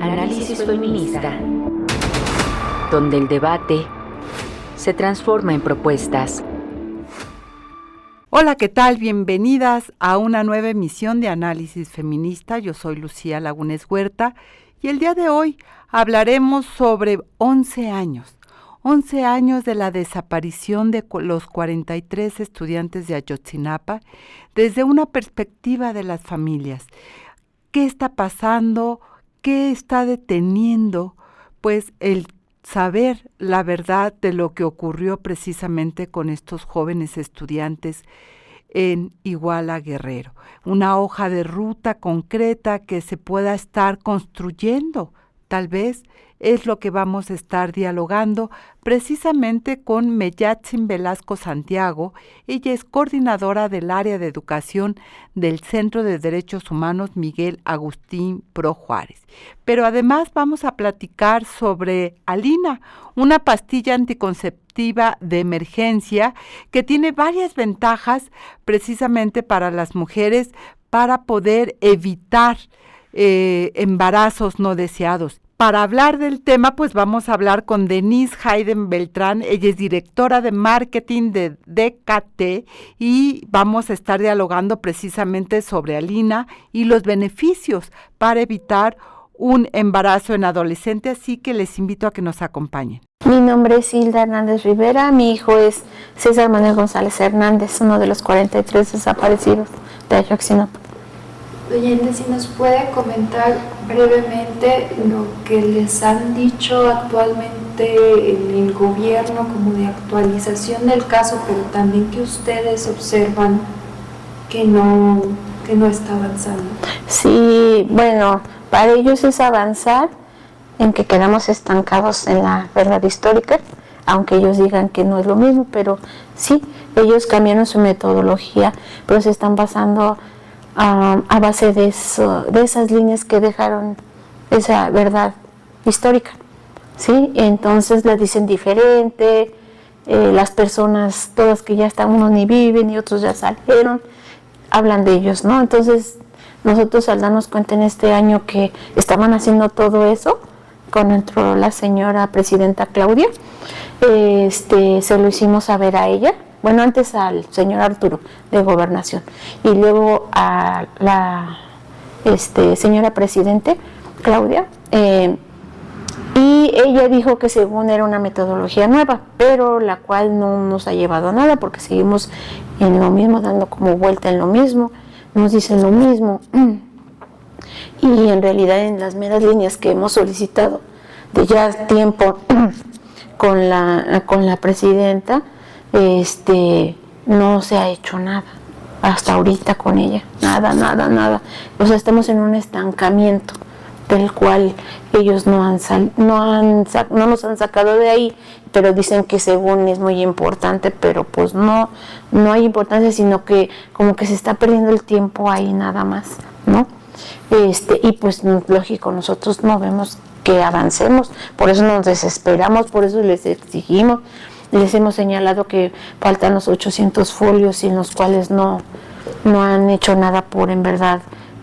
Análisis feminista, donde el debate se transforma en propuestas. Hola, ¿qué tal? Bienvenidas a una nueva emisión de Análisis Feminista. Yo soy Lucía Lagunes Huerta y el día de hoy hablaremos sobre 11 años. 11 años de la desaparición de los 43 estudiantes de Ayotzinapa desde una perspectiva de las familias. ¿Qué está pasando? ¿Qué está deteniendo? Pues el saber la verdad de lo que ocurrió precisamente con estos jóvenes estudiantes en Iguala Guerrero. Una hoja de ruta concreta que se pueda estar construyendo, tal vez es lo que vamos a estar dialogando precisamente con Mellatzin Velasco Santiago. Ella es coordinadora del área de educación del Centro de Derechos Humanos Miguel Agustín Pro Juárez. Pero además vamos a platicar sobre Alina, una pastilla anticonceptiva de emergencia que tiene varias ventajas precisamente para las mujeres para poder evitar embarazos no deseados. Para hablar del tema, pues vamos a hablar con Denise Hayden Beltrán. Ella es directora de marketing de DKT y vamos a estar dialogando precisamente sobre Alina y los beneficios para evitar un embarazo en adolescente, así que les invito a que nos acompañen. Mi nombre es Hilda Hernández Rivera, mi hijo es César Manuel González Hernández, uno de los 43 desaparecidos de Ayotzinapa. Doña Hilda, si nos puede comentar brevemente lo que les han dicho actualmente en el gobierno como de actualización del caso, pero también que ustedes observan que no está avanzando. Sí, bueno, para ellos es avanzar en que quedamos estancados en la verdad histórica, aunque ellos digan que no es lo mismo, pero sí, ellos cambiaron su metodología, pero se están basando a base de esas líneas que dejaron esa verdad histórica, ¿sí? Entonces la dicen diferente, las personas, todas que ya están, unos ni viven y otros ya salieron, hablan de ellos, ¿no? Entonces nosotros al darnos cuenta en este año que estaban haciendo todo eso, cuando entró la señora presidenta Claudia, se lo hicimos saber a ella. Bueno, antes al señor Arturo de Gobernación y luego a la señora presidente Claudia, y ella dijo que según era una metodología nueva, pero la cual no nos ha llevado a nada porque seguimos en lo mismo, dando como vuelta en lo mismo, nos dicen lo mismo, y en realidad en las meras líneas que hemos solicitado de ya tiempo con la presidenta, no se ha hecho nada hasta ahorita con ella, nada. O sea, estamos en un estancamiento del cual ellos no nos han sacado de ahí, pero dicen que según es muy importante, pero pues no hay importancia, sino que como que se está perdiendo el tiempo ahí nada más, ¿no? Y pues lógico, nosotros no vemos que avancemos, por eso nos desesperamos, por eso les exigimos. Les hemos señalado que faltan los 800 folios y en los cuales no han hecho nada por en verdad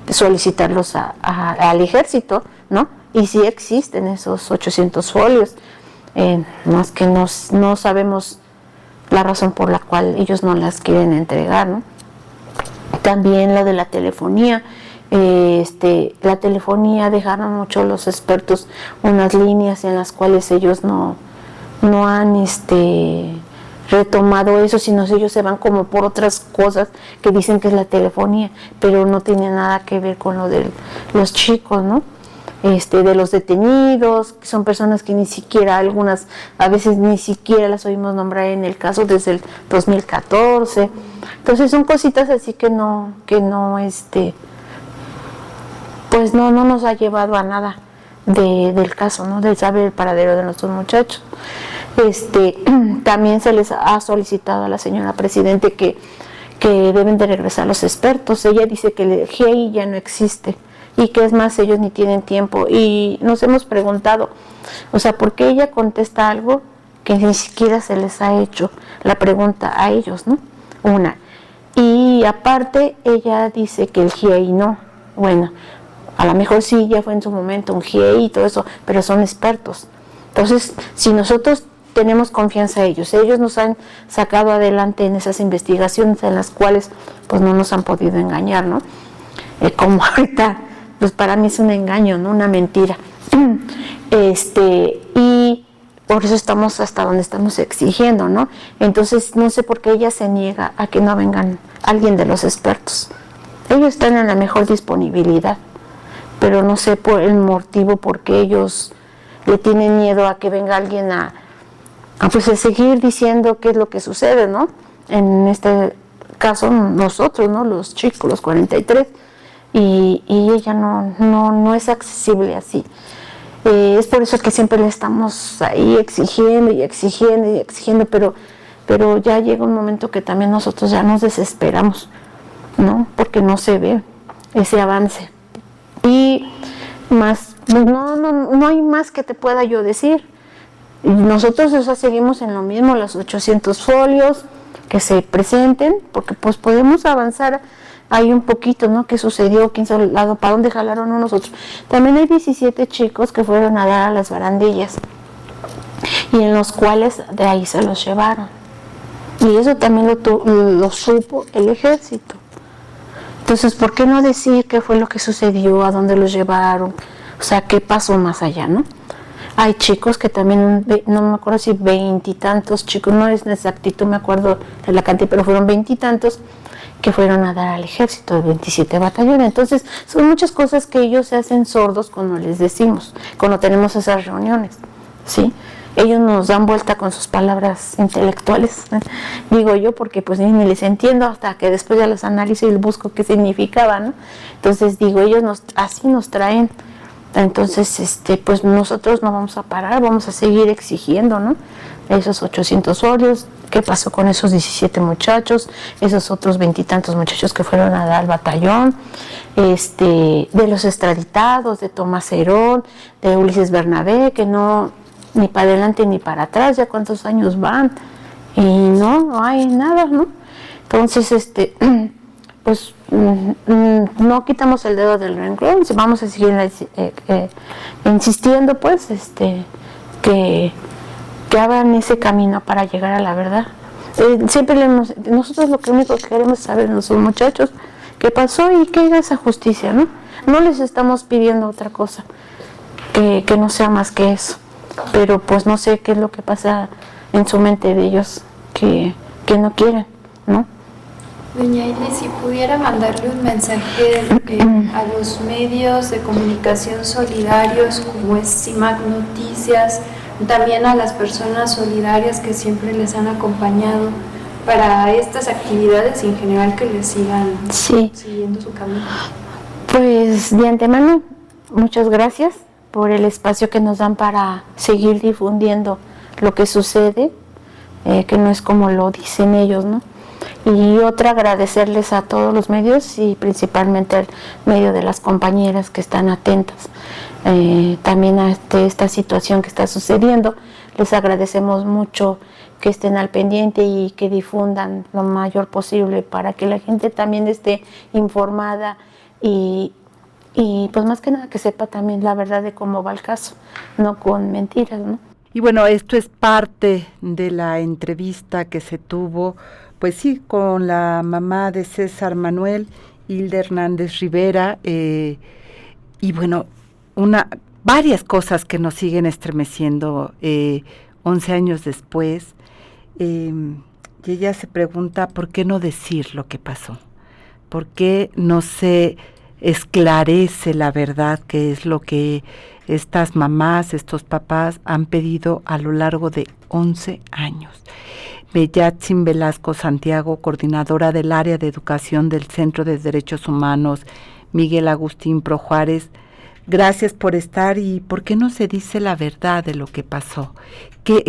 solicitarlos al ejército, ¿no? Y sí existen esos 800 folios, más que no sabemos la razón por la cual ellos no las quieren entregar, ¿no? También lo de la telefonía. La telefonía dejaron mucho los expertos unas líneas en las cuales ellos no han retomado eso, sino ellos se van como por otras cosas que dicen que es la telefonía, pero no tiene nada que ver con lo de los chicos, ¿no? De los detenidos, que son personas que ni siquiera, algunas a veces ni siquiera las oímos nombrar en el caso desde el 2014. Entonces son cositas así que pues no nos ha llevado a nada del caso, ¿no? Del saber el paradero de nuestros muchachos. También se les ha solicitado a la señora presidente que deben de regresar los expertos. Ella dice que el GIEI ya no existe y que es más, ellos ni tienen tiempo. Y nos hemos preguntado, o sea, ¿por qué ella contesta algo que ni siquiera se les ha hecho la pregunta a ellos, ¿no? Una. Y aparte, ella dice que el GIEI no. Bueno, A lo mejor sí, ya fue en su momento un GIEI y todo eso, pero son expertos. Entonces, si nosotros tenemos confianza en ellos nos han sacado adelante en esas investigaciones en las cuales pues no nos han podido engañar, ¿no? Como ahorita, pues para mí es un engaño, ¿no? Una mentira. Y por eso estamos hasta donde estamos exigiendo, ¿no? Entonces, no sé por qué ella se niega a que no vengan alguien de los expertos. Ellos están en la mejor disponibilidad, pero no sé por el motivo por qué ellos le tienen miedo a que venga alguien a seguir diciendo qué es lo que sucede, ¿no? En este caso, nosotros, ¿no? Los chicos, los 43, y ella no es accesible así. Es por eso que siempre le estamos ahí exigiendo, pero ya llega un momento que también nosotros ya nos desesperamos, ¿no? Porque no se ve ese avance. Y más, no hay más que te pueda yo decir. Nosotros seguimos en lo mismo, los 800 folios que se presenten, porque pues podemos avanzar ahí un poquito, ¿no? ¿Qué sucedió? ¿Quién se lado? ¿Para dónde jalaron unos otros? También hay 17 chicos que fueron a dar a las barandillas y en los cuales de ahí se los llevaron. Y eso también lo supo el ejército. Entonces, ¿por qué no decir qué fue lo que sucedió, a dónde los llevaron? O sea, ¿qué pasó más allá, no? Hay chicos que también, no me acuerdo si 20 y tantos chicos, no es en exactitud, me acuerdo de la cantidad, pero fueron 20 y tantos que fueron a dar al ejército de 27 batallones. Entonces, son muchas cosas que ellos se hacen sordos cuando les decimos, cuando tenemos esas reuniones, ¿sí? Ellos nos dan vuelta con sus palabras intelectuales, digo yo, porque pues ni les entiendo hasta que después ya los analizo y busco qué significaba, ¿no? Entonces digo, ellos así nos traen. Entonces, pues nosotros no vamos a parar, vamos a seguir exigiendo, ¿no? Esos 800 folios, qué pasó con esos 17 muchachos, esos otros 20 y tantos muchachos que fueron a dar al batallón, de los extraditados, de Tomás Herón, de Ulises Bernabé, que no, ni para adelante ni para atrás, ya cuántos años van, y no hay nada, ¿no? Entonces, pues no quitamos el dedo del renglón, vamos a seguir insistiendo, pues, que hagan ese camino para llegar a la verdad. Siempre nosotros lo único que queremos saber a nuestros muchachos qué pasó y que haga esa justicia, ¿no? No les estamos pidiendo otra cosa que no sea más que eso, pero pues no sé qué es lo que pasa en su mente de ellos que no quieren, ¿no? Doña Ili, si pudiera mandarle un mensaje a los medios de comunicación solidarios como es CIMAC Noticias, también a las personas solidarias que siempre les han acompañado para estas actividades y en general que les sigan siguiendo su camino. Pues de antemano, muchas gracias por el espacio que nos dan para seguir difundiendo lo que sucede, que no es como lo dicen ellos, ¿no? Y otra, agradecerles a todos los medios y principalmente al medio de las compañeras que están atentas también a esta situación que está sucediendo. Les agradecemos mucho que estén al pendiente y que difundan lo mayor posible para que la gente también esté informada y pues más que nada que sepa también la verdad de cómo va el caso, no con mentiras, ¿no? Y bueno, esto es parte de la entrevista que se tuvo, pues sí, con la mamá de César Manuel, Hilda Hernández Rivera, y bueno, varias cosas que nos siguen estremeciendo 11 años después. Y ella se pregunta por qué no decir lo que pasó, por qué no se esclarece la verdad, que es lo que estas mamás, estos papás han pedido a lo largo de 11 años. Bellatzin Velasco Santiago, coordinadora del área de educación del Centro de Derechos Humanos, Miguel Agustín Pro Juárez, gracias por estar. ¿Y por qué no se dice la verdad de lo que pasó? ¿Qué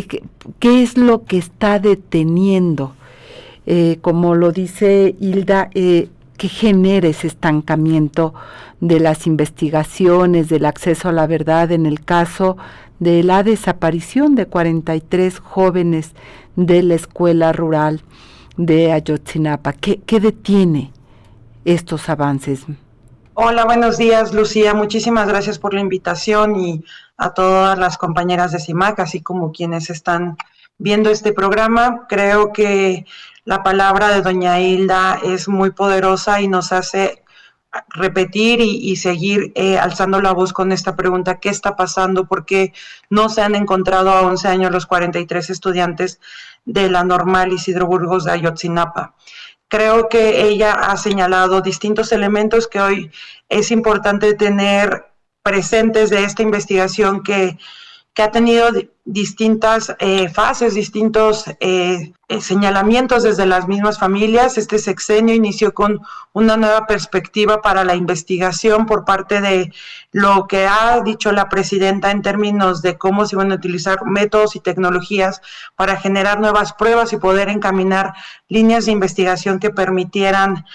es lo que está deteniendo? Como lo dice Hilda, que genera ese estancamiento de las investigaciones, del acceso a la verdad en el caso de la desaparición de 43 jóvenes de la escuela rural de Ayotzinapa. ¿Qué detiene estos avances? Hola, buenos días, Lucía. Muchísimas gracias por la invitación y a todas las compañeras de CIMAC, así como quienes están viendo este programa. Creo que la palabra de doña Hilda es muy poderosa y nos hace repetir y seguir alzando la voz con esta pregunta: ¿qué está pasando? ¿Por qué no se han encontrado a 11 años los 43 estudiantes de la Normal Isidro Burgos de Ayotzinapa? Creo que ella ha señalado distintos elementos que hoy es importante tener presentes de esta investigación que ha tenido distintas fases, distintos señalamientos desde las mismas familias. Este sexenio inició con una nueva perspectiva para la investigación por parte de lo que ha dicho la presidenta en términos de cómo se van a utilizar métodos y tecnologías para generar nuevas pruebas y poder encaminar líneas de investigación que permitieran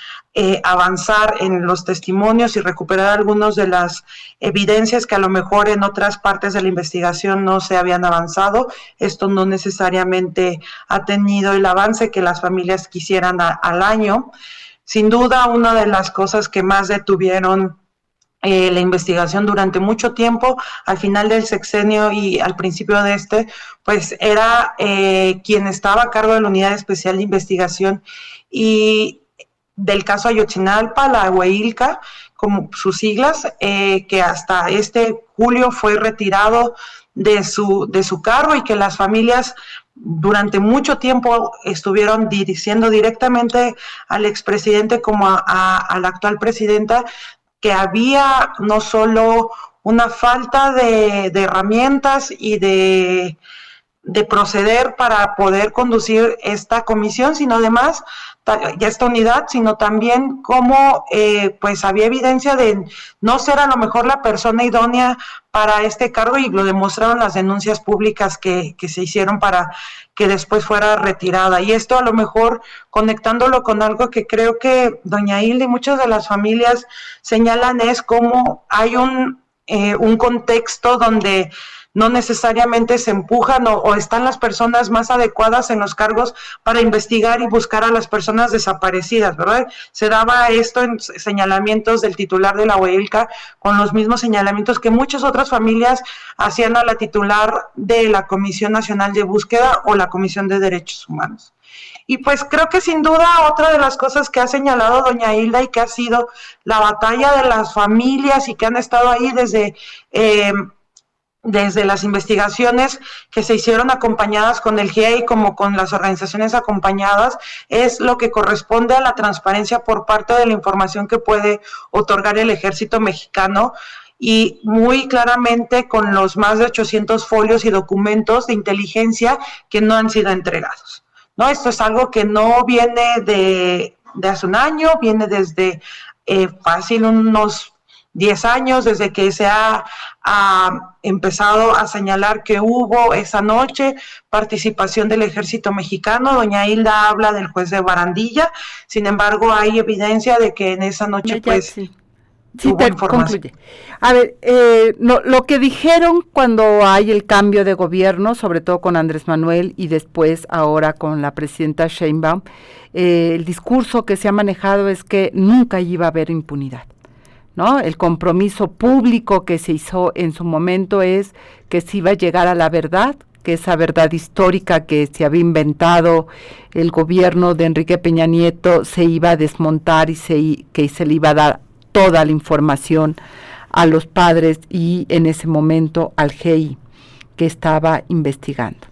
avanzar en los testimonios y recuperar algunas de las evidencias que a lo mejor en otras partes de la investigación no se habían avanzado. Esto no necesariamente ha tenido el avance que las familias quisieran al año. Sin duda, una de las cosas que más detuvieron la investigación durante mucho tiempo, al final del sexenio y al principio de este, pues era quien estaba a cargo de la Unidad Especial de Investigación y del caso Ayotzinapa, la UEILCA, como sus siglas, que hasta este julio fue retirado de su cargo y que las familias durante mucho tiempo estuvieron diciendo directamente al expresidente como a la actual presidenta que había no solo una falta de herramientas y de proceder para poder conducir esta comisión, sino además ya esta unidad, sino también cómo pues había evidencia de no ser a lo mejor la persona idónea para este cargo, y lo demostraron las denuncias públicas que se hicieron para que después fuera retirada. Y esto a lo mejor conectándolo con algo que creo que doña Hilda y muchas de las familias señalan, es cómo hay un contexto donde no necesariamente se empujan o están las personas más adecuadas en los cargos para investigar y buscar a las personas desaparecidas, ¿verdad? Se daba esto en señalamientos del titular de la UEILCA con los mismos señalamientos que muchas otras familias hacían a la titular de la Comisión Nacional de Búsqueda o la Comisión de Derechos Humanos. Y pues creo que sin duda otra de las cosas que ha señalado doña Hilda y que ha sido la batalla de las familias y que han estado ahí desde las investigaciones que se hicieron acompañadas con el GIEI como con las organizaciones acompañadas, es lo que corresponde a la transparencia por parte de la información que puede otorgar el Ejército Mexicano, y muy claramente con los más de 800 folios y documentos de inteligencia que no han sido entregados, ¿no? Esto es algo que no viene de hace un año, viene desde fácil unos 10 años, desde que se ha empezado a señalar que hubo esa noche participación del Ejército Mexicano. Doña Hilda habla del juez de Barandilla, sin embargo hay evidencia de que en esa noche pues sí, hubo información. concluye. A ver, lo que dijeron cuando hay el cambio de gobierno, sobre todo con Andrés Manuel y después ahora con la presidenta Sheinbaum, el discurso que se ha manejado es que nunca iba a haber impunidad, ¿no? El compromiso público que se hizo en su momento es que se iba a llegar a la verdad, que esa verdad histórica que se había inventado el gobierno de Enrique Peña Nieto se iba a desmontar y que se le iba a dar toda la información a los padres y en ese momento al GIEI que estaba investigando.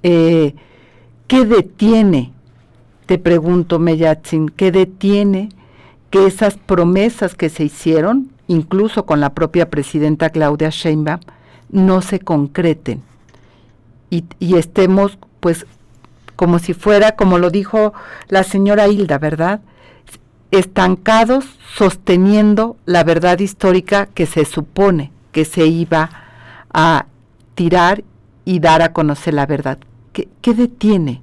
¿Qué detiene, te pregunto, Mellatzin, qué detiene que esas promesas que se hicieron, incluso con la propia presidenta Claudia Sheinbaum, no se concreten y estemos, pues, como si fuera, como lo dijo la señora Hilda, ¿verdad?, estancados sosteniendo la verdad histórica que se supone que se iba a tirar y dar a conocer la verdad? ¿Qué detiene?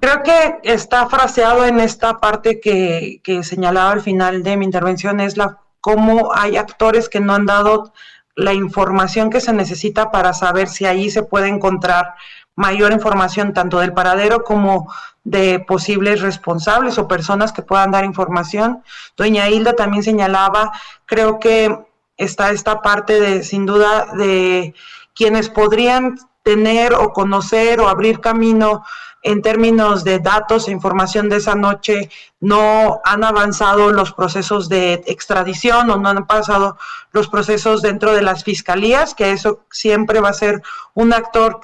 Creo que está fraseado en esta parte que señalaba al final de mi intervención, es cómo hay actores que no han dado la información que se necesita para saber si ahí se puede encontrar mayor información tanto del paradero como de posibles responsables o personas que puedan dar información. Doña Hilda también señalaba, creo que está esta parte de, sin duda, de quienes podrían tener o conocer o abrir camino en términos de datos e información de esa noche. No han avanzado los procesos de extradición o no han pasado los procesos dentro de las fiscalías, que eso siempre va a ser un actor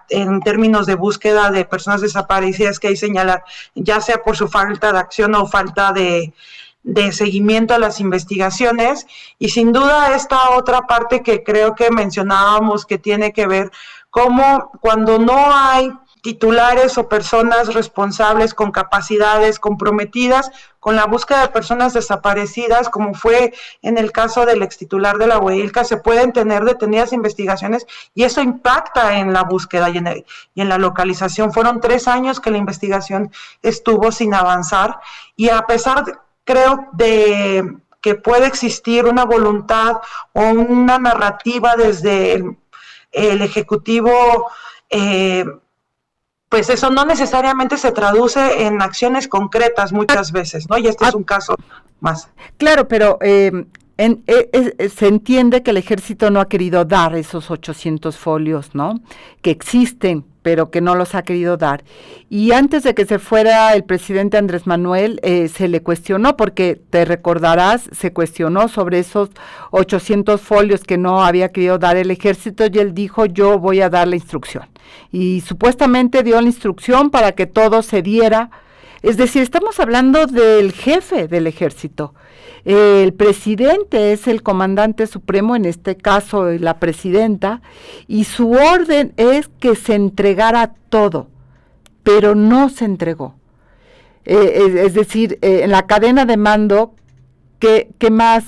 en términos de búsqueda de personas desaparecidas que hay que señalar, ya sea por su falta de acción o falta de seguimiento a las investigaciones. Y sin duda esta otra parte que creo que mencionábamos, que tiene que ver cómo cuando no hay titulares o personas responsables con capacidades comprometidas con la búsqueda de personas desaparecidas, como fue en el caso del extitular de la Hueilca, se pueden tener detenidas investigaciones y eso impacta en la búsqueda y en la localización. Fueron 3 años que la investigación estuvo sin avanzar, y a pesar creo de que puede existir una voluntad o una narrativa desde el Ejecutivo, pues eso no necesariamente se traduce en acciones concretas muchas veces, ¿no? Y este es un caso más. Claro, pero se entiende que el ejército no ha querido dar esos 800 folios, ¿no? Que existen, pero que no los ha querido dar. Y antes de que se fuera el presidente Andrés Manuel, se le cuestionó, porque te recordarás, se cuestionó sobre esos 800 folios que no había querido dar el ejército, y él dijo, yo voy a dar la instrucción. Y supuestamente dio la instrucción para que todo se diera. Es decir, estamos hablando del jefe del ejército. El presidente es el comandante supremo, en este caso la presidenta, y su orden es que se entregara todo, pero no se entregó. Es decir, en la cadena de mando, ¿qué más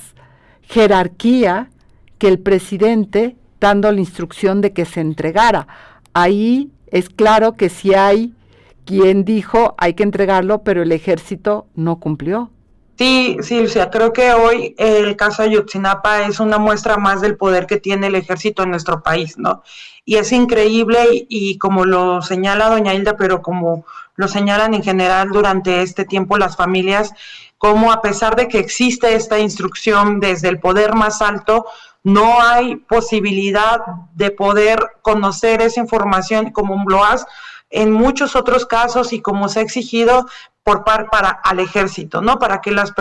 jerarquía que el presidente dando la instrucción de que se entregara? Ahí es claro que sí hay quien dijo hay que entregarlo, pero el ejército no cumplió. Sí, Lucia, creo que hoy el caso Ayotzinapa es una muestra más del poder que tiene el ejército en nuestro país, ¿no? Y es increíble, y como lo señala doña Hilda, pero como lo señalan en general durante este tiempo las familias, como a pesar de que existe esta instrucción desde el poder más alto, no hay posibilidad de poder conocer esa información como lo hace en muchos otros casos y como se ha exigido para al ejército, ¿no? Para que las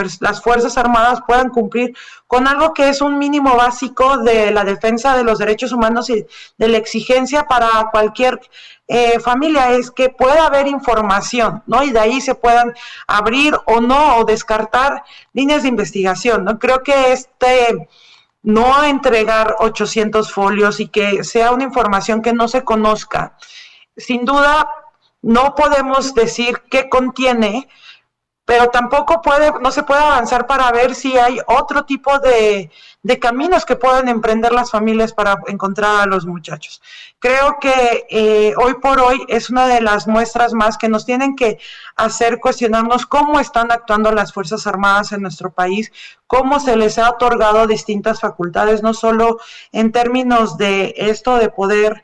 Fuerzas Armadas puedan cumplir con algo que es un mínimo básico de la defensa de los derechos humanos y de la exigencia para cualquier familia, es que pueda haber información, ¿no? Y de ahí se puedan abrir o no, o descartar líneas de investigación, ¿no? Creo que no entregar 800 folios y que sea una información que no se conozca, sin duda no podemos decir qué contiene, pero tampoco no se puede avanzar para ver si hay otro tipo de caminos que pueden emprender las familias para encontrar a los muchachos. Creo que hoy por hoy es una de las muestras más que nos tienen que hacer cuestionarnos cómo están actuando las Fuerzas Armadas en nuestro país, cómo se les ha otorgado distintas facultades, no solo en términos de esto de poder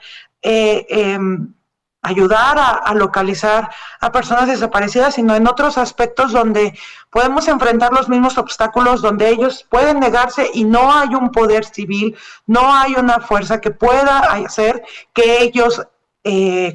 ayudar a localizar a personas desaparecidas, sino en otros aspectos donde podemos enfrentar los mismos obstáculos, donde ellos pueden negarse y no hay un poder civil, no hay una fuerza que pueda hacer que ellos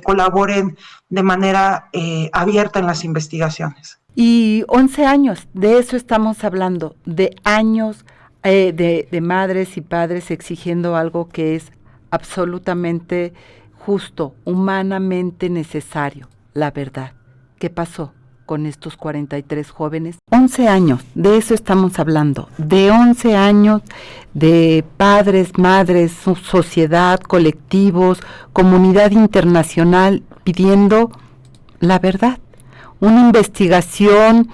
colaboren de manera abierta en las investigaciones. Y 11 años, de eso estamos hablando, de años de madres y padres exigiendo algo que es absolutamente justo, humanamente necesario, la verdad. ¿Qué pasó con estos 43 jóvenes? 11 años, de eso estamos hablando, de 11 años de padres, madres, sociedad, colectivos, comunidad internacional pidiendo la verdad. Una investigación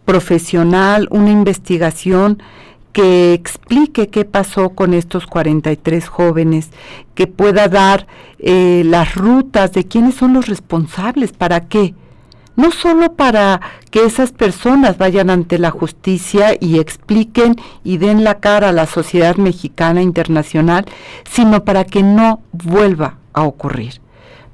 profesional, una investigación que explique qué pasó con estos 43 jóvenes, que pueda dar las rutas de quiénes son los responsables, para qué. No solo para que esas personas vayan ante la justicia y expliquen y den la cara a la sociedad mexicana internacional, sino para que no vuelva a ocurrir,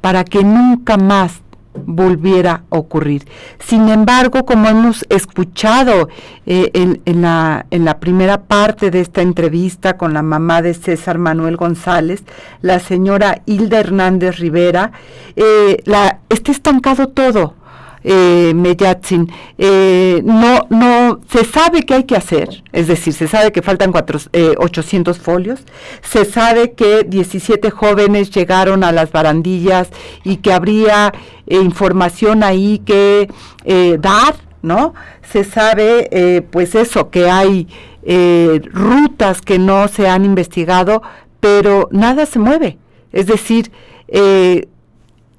para que nunca más volviera a ocurrir. Sin embargo, como hemos escuchado en la primera parte de esta entrevista con la mamá de César Manuel González, la señora Hilda Hernández Rivera, está estancado todo. Mellatzin, no se sabe qué hay que hacer, es decir, se sabe que faltan 800 folios, se sabe que 17 jóvenes llegaron a las barandillas y que habría información ahí que dar, ¿no? Se sabe, pues eso, que hay rutas que no se han investigado, pero nada se mueve, es decir,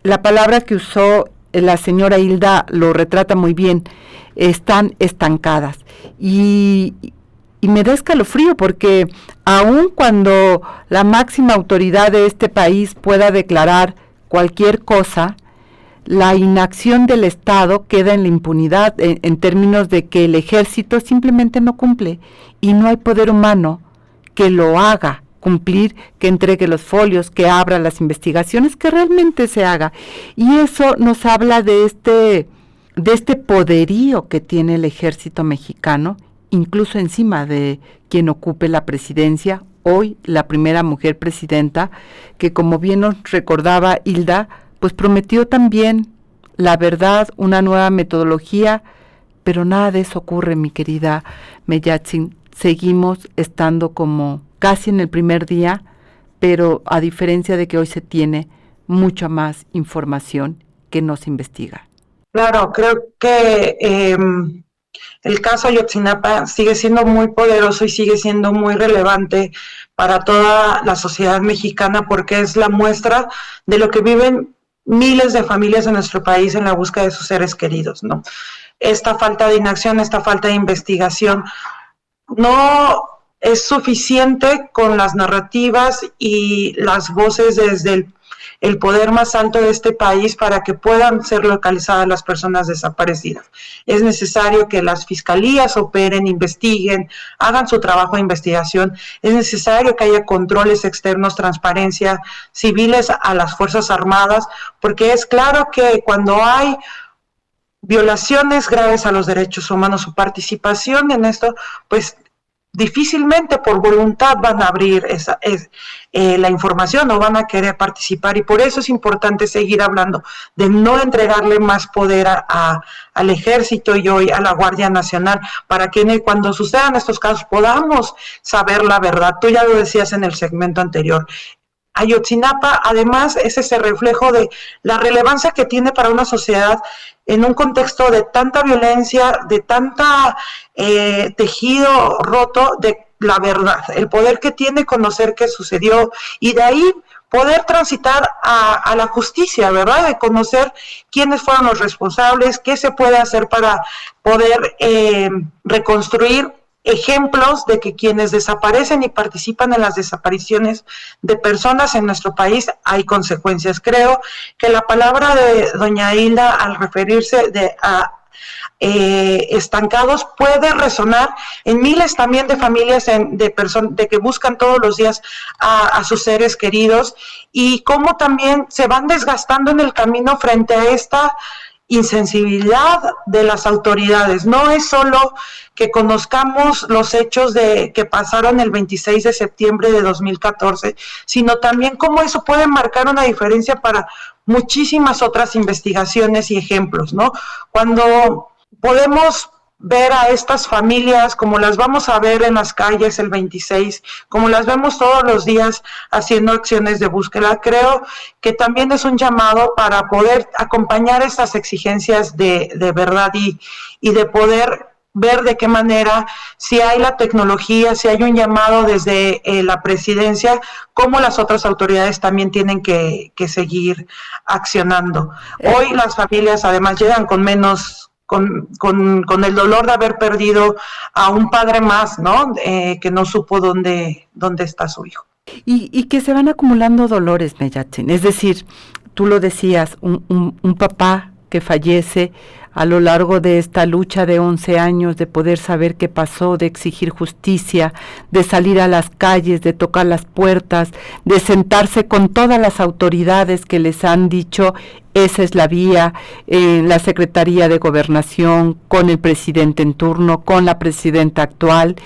la palabra que usó la señora Hilda lo retrata muy bien, están estancadas. Y me da escalofrío porque aun cuando la máxima autoridad de este país pueda declarar cualquier cosa, la inacción del Estado queda en la impunidad en términos de que el ejército simplemente no cumple y no hay poder humano que lo haga cumplir, que entregue los folios, que abra las investigaciones, que realmente se haga. Y eso nos habla de este poderío que tiene el ejército mexicano, incluso encima de quien ocupe la presidencia, hoy la primera mujer presidenta, que como bien nos recordaba Hilda, pues prometió también la verdad, una nueva metodología, pero nada de eso ocurre, mi querida Mellatzin. Seguimos estando como casi en el primer día, pero a diferencia de que hoy se tiene mucha más información que no se investiga. Claro, creo que el caso Ayotzinapa sigue siendo muy poderoso y sigue siendo muy relevante para toda la sociedad mexicana porque es la muestra de lo que viven miles de familias en nuestro país en la búsqueda de sus seres queridos, ¿no? Esta falta de inacción, esta falta de investigación, no es suficiente con las narrativas y las voces desde el poder más alto de este país para que puedan ser localizadas las personas desaparecidas. Es necesario que las fiscalías operen, investiguen, hagan su trabajo de investigación. Es necesario que haya controles externos, transparencia, civiles a las Fuerzas Armadas, porque es claro que cuando hay violaciones graves a los derechos humanos, su participación en esto, pues difícilmente por voluntad van a abrir la información o van a querer participar, y por eso es importante seguir hablando de no entregarle más poder al ejército y hoy a la Guardia Nacional, para que cuando sucedan estos casos podamos saber la verdad. Tú ya lo decías en el segmento anterior. Ayotzinapa, además, es ese reflejo de la relevancia que tiene para una sociedad en un contexto de tanta violencia, de tanta tejido roto, de la verdad, el poder que tiene conocer qué sucedió y de ahí poder transitar a la justicia, ¿verdad? De conocer quiénes fueron los responsables, qué se puede hacer para poder reconstruir ejemplos de que quienes desaparecen y participan en las desapariciones de personas en nuestro país hay consecuencias. Creo que la palabra de doña Hilda al referirse a estancados puede resonar en miles también de familias de que buscan todos los días a sus seres queridos y cómo también se van desgastando en el camino frente a esta insensibilidad de las autoridades. No es solo que conozcamos los hechos que pasaron el 26 de septiembre de 2014, sino también cómo eso puede marcar una diferencia para muchísimas otras investigaciones y ejemplos, ¿no? Cuando podemos ver a estas familias como las vamos a ver en las calles el 26, como las vemos todos los días haciendo acciones de búsqueda, creo que también es un llamado para poder acompañar estas exigencias de verdad y de poder ver de qué manera, si hay la tecnología, si hay un llamado desde la presidencia, cómo las otras autoridades también tienen que seguir accionando. Hoy las familias además llegan con menos con el dolor de haber perdido a un padre más, ¿no? Que no supo dónde está su hijo. Y que se van acumulando dolores, Mellatzin. Es decir, tú lo decías, un papá que fallece a lo largo de esta lucha de 11 años, de poder saber qué pasó, de exigir justicia, de salir a las calles, de tocar las puertas, de sentarse con todas las autoridades que les han dicho esa es la vía, la Secretaría de Gobernación, con el presidente en turno, con la presidenta actual,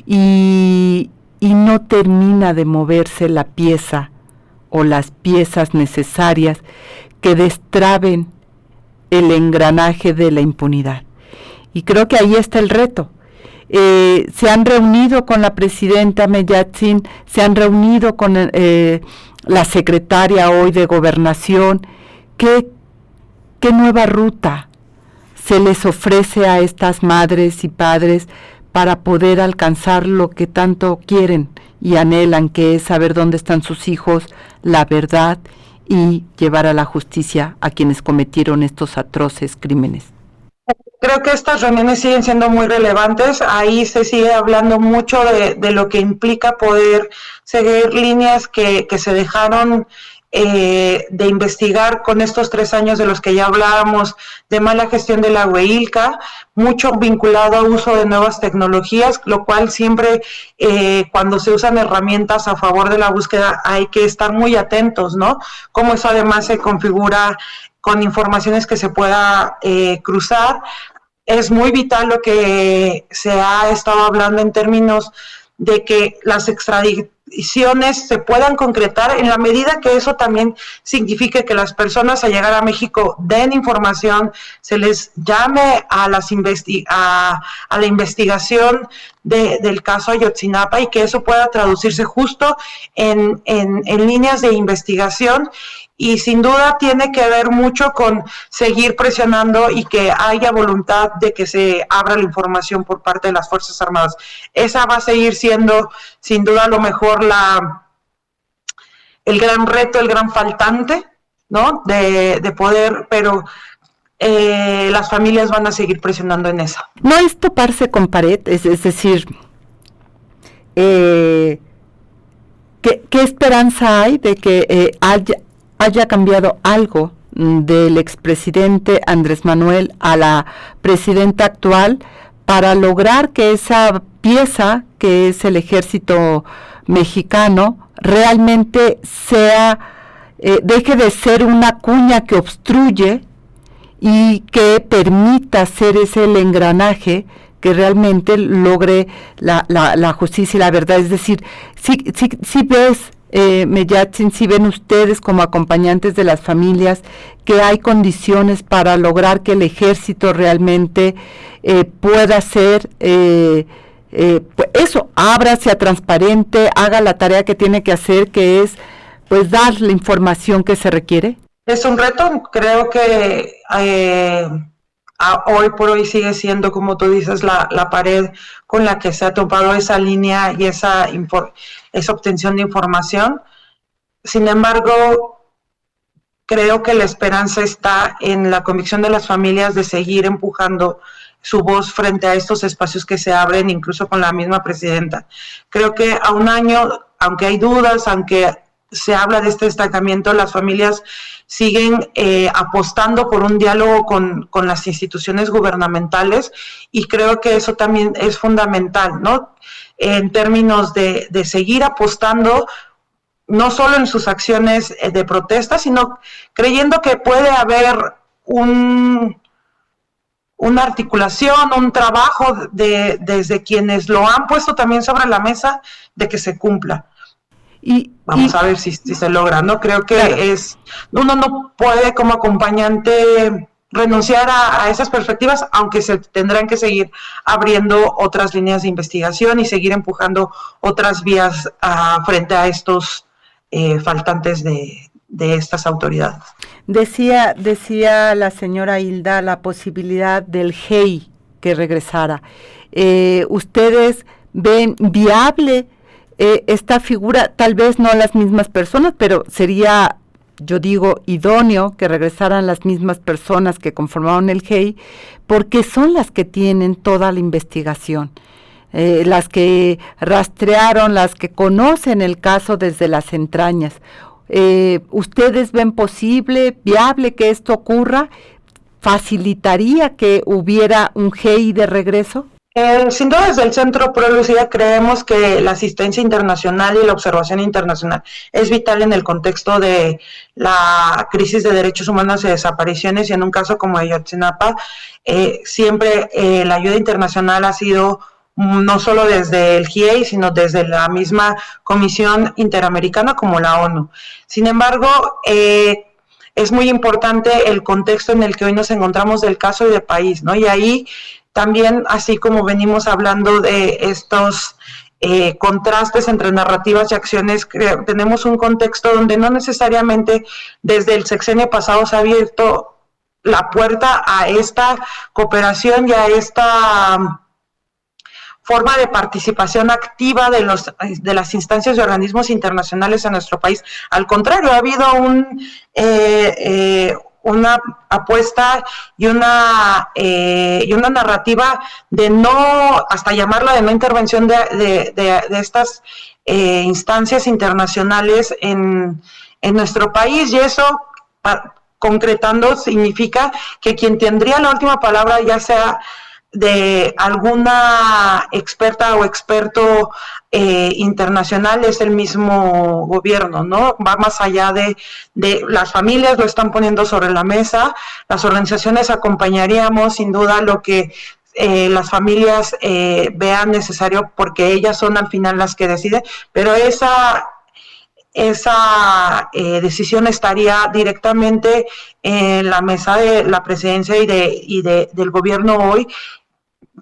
y no termina de moverse la pieza o las piezas necesarias que destraben el engranaje de la impunidad. Y creo que ahí está el reto. Se han reunido con la presidenta Mellatzin, se han reunido con la secretaria hoy de Gobernación. ¿Qué nueva ruta se les ofrece a estas madres y padres para poder alcanzar lo que tanto quieren y anhelan, que es saber dónde están sus hijos, la verdad, y llevar a la justicia a quienes cometieron estos atroces crímenes? Creo que estas reuniones siguen siendo muy relevantes. Ahí se sigue hablando mucho de lo que implica poder seguir líneas que se dejaron de investigar con estos 3 años de los que ya hablábamos, de mala gestión de la Hueilca, mucho vinculado a uso de nuevas tecnologías, lo cual siempre cuando se usan herramientas a favor de la búsqueda hay que estar muy atentos, ¿no? Cómo eso además se configura con informaciones que se pueda cruzar. Es muy vital lo que se ha estado hablando en términos de que las extradiciones se puedan concretar en la medida que eso también signifique que las personas al llegar a México den información, se les llame a la investigación del caso Ayotzinapa, y que eso pueda traducirse justo en líneas de investigación. Y sin duda tiene que ver mucho con seguir presionando y que haya voluntad de que se abra la información por parte de las Fuerzas Armadas. Esa va a seguir siendo, sin duda, a lo mejor el gran reto, el gran faltante, ¿no? De poder, pero las familias van a seguir presionando en esa. No es toparse con pared, es decir, ¿qué esperanza hay de que haya cambiado algo del expresidente Andrés Manuel a la presidenta actual para lograr que esa pieza que es el ejército mexicano realmente deje de ser una cuña que obstruye y que permita ser ese el engranaje que realmente logre la justicia y la verdad? Es decir, si ves, Mellatzin, si ven ustedes como acompañantes de las familias que hay condiciones para lograr que el ejército realmente pueda ser eso, abra, sea transparente, haga la tarea que tiene que hacer, que es pues dar la información que se requiere? Es un reto. Creo que hoy por hoy sigue siendo, como tú dices, la pared con la que se ha topado esa línea y esa obtención de información. Sin embargo, creo que la esperanza está en la convicción de las familias de seguir empujando su voz frente a estos espacios que se abren, incluso con la misma presidenta. Creo que a un año, aunque hay dudas, aunque se habla de este estancamiento, las familias siguen apostando por un diálogo con las instituciones gubernamentales, y creo que eso también es fundamental, ¿no? En términos de seguir apostando no solo en sus acciones de protesta, sino creyendo que puede haber una articulación, un trabajo desde quienes lo han puesto también sobre la mesa, de que se cumpla. Vamos a ver si se logra, ¿no? Creo que claro, uno no puede como acompañante renunciar a esas perspectivas, aunque se tendrán que seguir abriendo otras líneas de investigación y seguir empujando otras vías frente a estos faltantes de estas autoridades. Decía la señora Hilda la posibilidad del GEI que regresara. ¿Ustedes ven viable esta figura? Tal vez no las mismas personas, pero sería, yo digo, idóneo que regresaran las mismas personas que conformaron el GEI, porque son las que tienen toda la investigación, las que rastrearon, las que conocen el caso desde las entrañas. ¿Ustedes ven posible, viable que esto ocurra? facilitaría que hubiera un GI de regreso? Sin duda, desde el Centro Pro Lucía creemos que la asistencia internacional y la observación internacional es vital en el contexto de la crisis de derechos humanos y desapariciones, y en un caso como Ayotzinapa, siempre la ayuda internacional ha sido no solo desde el GIEI, sino desde la misma Comisión Interamericana como la ONU. Sin embargo, es muy importante el contexto en el que hoy nos encontramos del caso y del país, ¿no? Y ahí también, así como venimos hablando de estos contrastes entre narrativas y acciones, tenemos un contexto donde no necesariamente desde el sexenio pasado se ha abierto la puerta a esta cooperación y a esta forma de participación activa de las instancias y organismos internacionales en nuestro país. Al contrario, ha habido una apuesta y una narrativa de no, hasta llamarla de no intervención de estas instancias internacionales en nuestro país, y eso, concretando, significa que quien tendría la última palabra, ya sea de alguna experta o experto internacional, es el mismo gobierno, ¿no? Va más allá de las familias, lo están poniendo sobre la mesa, las organizaciones acompañaríamos sin duda lo que las familias vean necesario, porque ellas son al final las que deciden, pero esa decisión estaría directamente en la mesa de la presidencia y del gobierno hoy,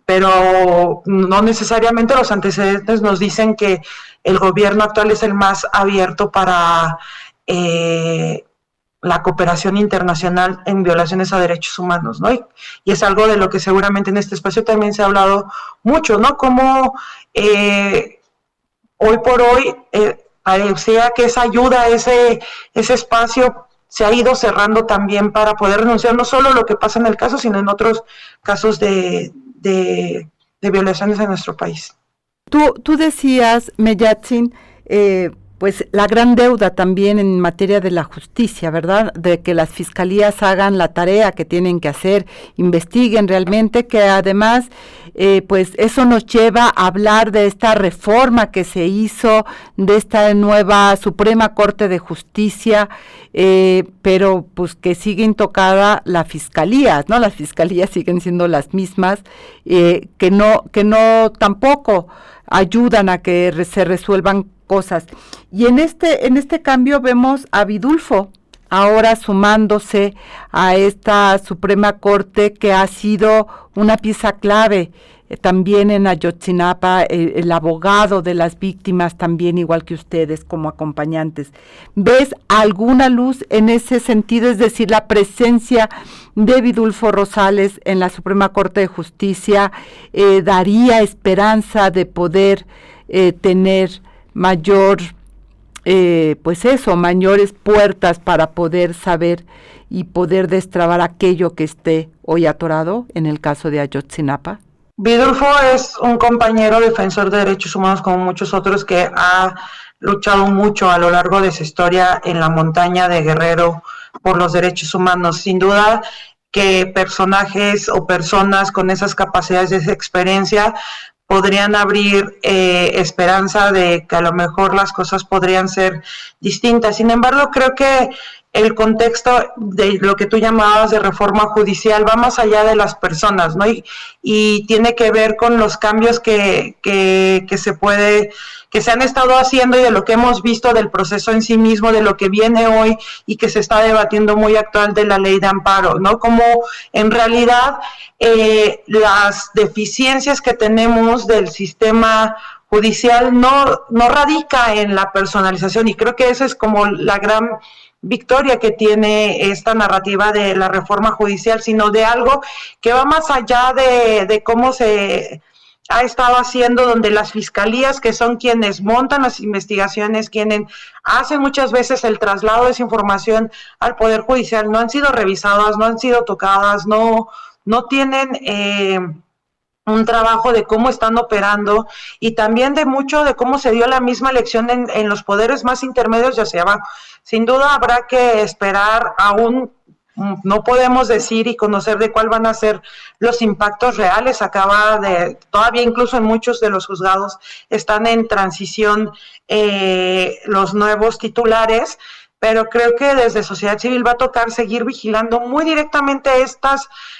pero no necesariamente los antecedentes nos dicen que el gobierno actual es el más abierto para la cooperación internacional en violaciones a derechos humanos, ¿no? Y es algo de lo que seguramente en este espacio también se ha hablado mucho, ¿no? Como hoy por hoy parecía que esa ayuda, ese espacio se ha ido cerrando también para poder denunciar no solo lo que pasa en el caso, sino en otros casos de violaciones en nuestro país. Tú decías, Mellatzin, pues la gran deuda también en materia de la justicia, ¿verdad? De que las fiscalías hagan la tarea que tienen que hacer, investiguen realmente, que además, pues eso nos lleva a hablar de esta reforma que se hizo, de esta nueva Suprema Corte de Justicia, pero pues que sigue intocada la fiscalía, ¿no? Las fiscalías siguen siendo las mismas, que no tampoco ayudan a que se resuelvan cosas. Y en este cambio vemos a Vidulfo ahora sumándose a esta Suprema Corte, que ha sido una pieza clave también en Ayotzinapa, el abogado de las víctimas también, igual que ustedes como acompañantes. ¿Ves alguna luz en ese sentido? Es decir, la presencia de Vidulfo Rosales en la Suprema Corte de Justicia daría esperanza de poder tener mayores puertas para poder saber y poder destrabar aquello que esté hoy atorado en el caso de Ayotzinapa? Vidulfo es un compañero defensor de derechos humanos como muchos otros, que ha luchado mucho a lo largo de su historia en la montaña de Guerrero por los derechos humanos. Sin duda que personajes o personas con esas capacidades, esa experiencia, podrían abrir esperanza de que a lo mejor las cosas podrían ser distintas. Sin embargo, creo que el contexto de lo que tú llamabas de reforma judicial va más allá de las personas, ¿no? Y tiene que ver con los cambios que se han estado haciendo, y de lo que hemos visto del proceso en sí mismo, de lo que viene hoy y que se está debatiendo muy actual de la ley de amparo, ¿no? Como en realidad las deficiencias que tenemos del sistema judicial no radica en la personalización, y creo que esa es como la gran victoria que tiene esta narrativa de la reforma judicial, sino de algo que va más allá de cómo se ha estado haciendo, donde las fiscalías, que son quienes montan las investigaciones, quienes hacen muchas veces el traslado de esa información al Poder Judicial, no han sido revisadas, no han sido tocadas, no tienen un trabajo de cómo están operando, y también de mucho de cómo se dio la misma elección en los poderes más intermedios y hacia abajo. Sin duda habrá que esperar aún no podemos decir y conocer de cuál van a ser los impactos reales. Todavía incluso en muchos de los juzgados están en transición los nuevos titulares, pero creo que desde sociedad civil va a tocar seguir vigilando muy directamente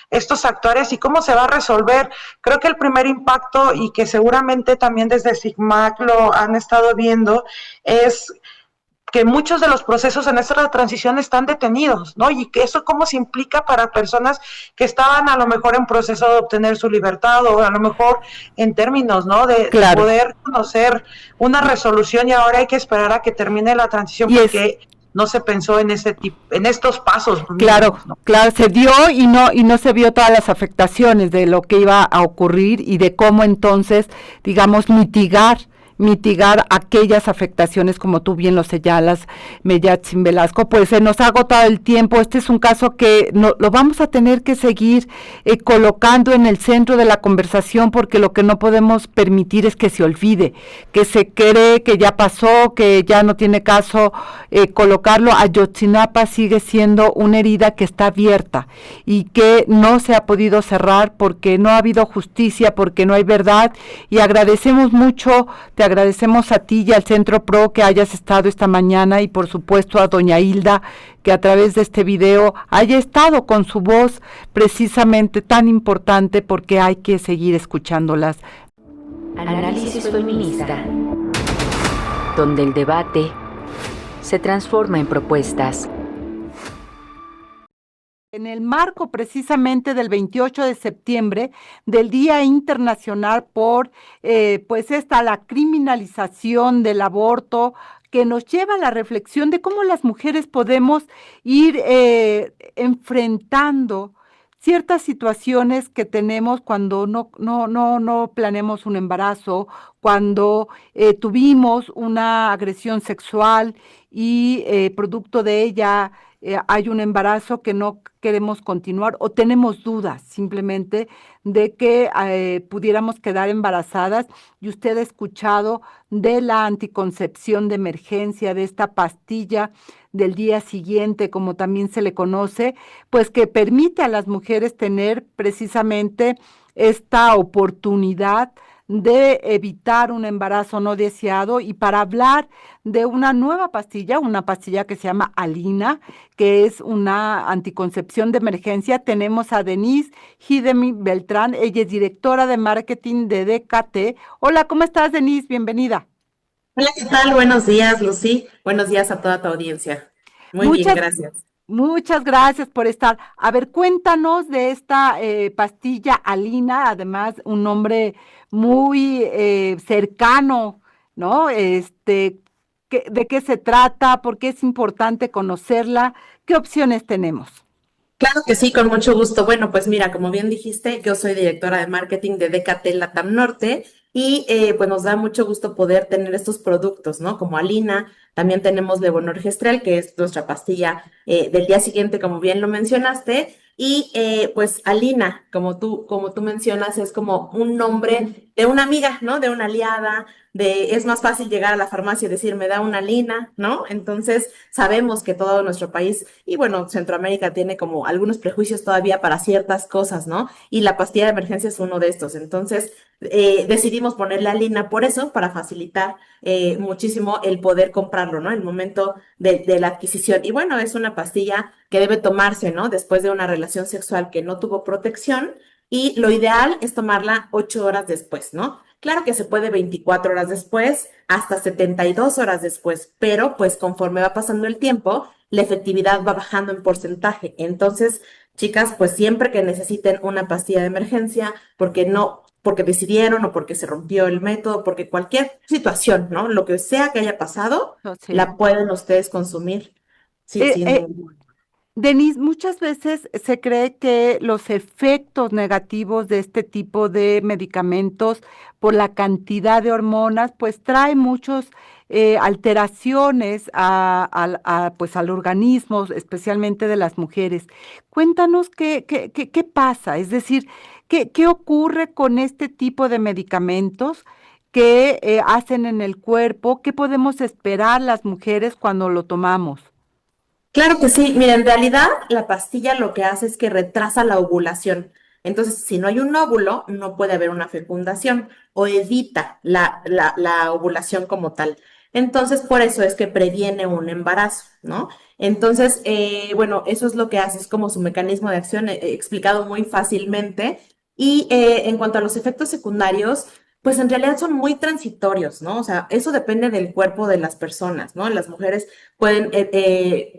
estos actores y cómo se va a resolver. Creo que el primer impacto, y que seguramente también desde SIGMAC lo han estado viendo, es que muchos de los procesos en esta transición están detenidos, ¿no? Y que eso cómo se implica para personas que estaban a lo mejor en proceso de obtener su libertad o a lo mejor en términos, ¿no? De poder conocer una resolución, y ahora hay que esperar a que termine la transición porque no se pensó en estos pasos. Claro, mismos, ¿no? claro, se dio y no se vio todas las afectaciones de lo que iba a ocurrir y de cómo entonces, digamos, mitigar aquellas afectaciones, como tú bien lo señalas, Mellatzin Velasco. Pues se nos ha agotado el tiempo. Este es un caso que lo vamos a tener que seguir colocando en el centro de la conversación, porque lo que no podemos permitir es que se olvide, que se cree que ya pasó, que ya no tiene caso colocarlo. Ayotzinapa sigue siendo una herida que está abierta y que no se ha podido cerrar porque no ha habido justicia, porque no hay verdad, y agradecemos mucho, te agradecemos a ti y al Centro PRO que hayas estado esta mañana, y por supuesto a doña Hilda, que a través de este video haya estado con su voz precisamente tan importante, porque hay que seguir escuchándolas. Análisis feminista, donde el debate se transforma en propuestas. En el marco precisamente del 28 de septiembre, del Día Internacional por la criminalización del aborto, que nos lleva a la reflexión de cómo las mujeres podemos ir enfrentando ciertas situaciones que tenemos cuando no planeamos un embarazo, cuando tuvimos una agresión sexual y producto de ella hay un embarazo que no queremos continuar, o tenemos dudas simplemente de que pudiéramos quedar embarazadas. Y usted ha escuchado de la anticoncepción de emergencia, de esta pastilla del día siguiente, como también se le conoce, pues que permite a las mujeres tener precisamente esta oportunidad de evitar un embarazo no deseado. Y para hablar de una nueva pastilla, una pastilla que se llama Alina, que es una anticoncepción de emergencia, tenemos a Denise Hidemi Beltrán. Ella es directora de marketing de DKT. Hola, ¿cómo estás, Denise? Bienvenida. Hola, ¿qué tal? Buenos días, Lucy. Buenos días a toda tu audiencia. Muy bien, gracias. Muchas gracias por estar. A ver, cuéntanos de esta pastilla Alina, además un nombre muy cercano, ¿no? ¿De qué se trata? ¿Por qué es importante conocerla? ¿Qué opciones tenemos? Claro que sí, con mucho gusto. Bueno, pues mira, como bien dijiste, yo soy directora de marketing de DKT Latam Norte y pues nos da mucho gusto poder tener estos productos, ¿no? Como Alina, también tenemos Levonorgestrel, que es nuestra pastilla del día siguiente, como bien lo mencionaste, y pues Alina, como tú mencionas, es como un nombre de una amiga, ¿no? De una aliada, es más fácil llegar a la farmacia y decir, me da una Alina, ¿no? Entonces, sabemos que todo nuestro país, y bueno, Centroamérica tiene como algunos prejuicios todavía para ciertas cosas, ¿no? Y la pastilla de emergencia es uno de estos. Entonces, decidimos ponerle Alina por eso, para facilitar muchísimo el poder comprarlo, ¿no? El momento de la adquisición. Y bueno, es una pastilla que debe tomarse, ¿no? Después de una relación sexual que no tuvo protección, y lo ideal es tomarla 8 horas después, ¿no? Claro que se puede 24 horas después, hasta 72 horas después, pero pues conforme va pasando el tiempo, la efectividad va bajando en porcentaje. Entonces, chicas, pues siempre que necesiten una pastilla de emergencia, porque decidieron o porque se rompió el método, porque cualquier situación, ¿no? Lo que sea que haya pasado, Sí. la pueden ustedes consumir. Sí, Denise, muchas veces se cree que los efectos negativos de este tipo de medicamentos por la cantidad de hormonas, pues trae muchas alteraciones pues al organismo, especialmente de las mujeres. Cuéntanos qué pasa, es decir, qué ocurre con este tipo de medicamentos que hacen en el cuerpo, qué podemos esperar las mujeres cuando lo tomamos. Claro que sí. Mira, en realidad la pastilla lo que hace es que retrasa la ovulación. Entonces, si no hay un óvulo, no puede haber una fecundación o evita la ovulación como tal. Entonces, por eso es que previene un embarazo, ¿no? Entonces, bueno, eso es lo que hace, es como su mecanismo de acción explicado muy fácilmente. Y en cuanto a los efectos secundarios, pues en realidad son muy transitorios, ¿no? O sea, eso depende del cuerpo de las personas, ¿no? Las mujeres pueden,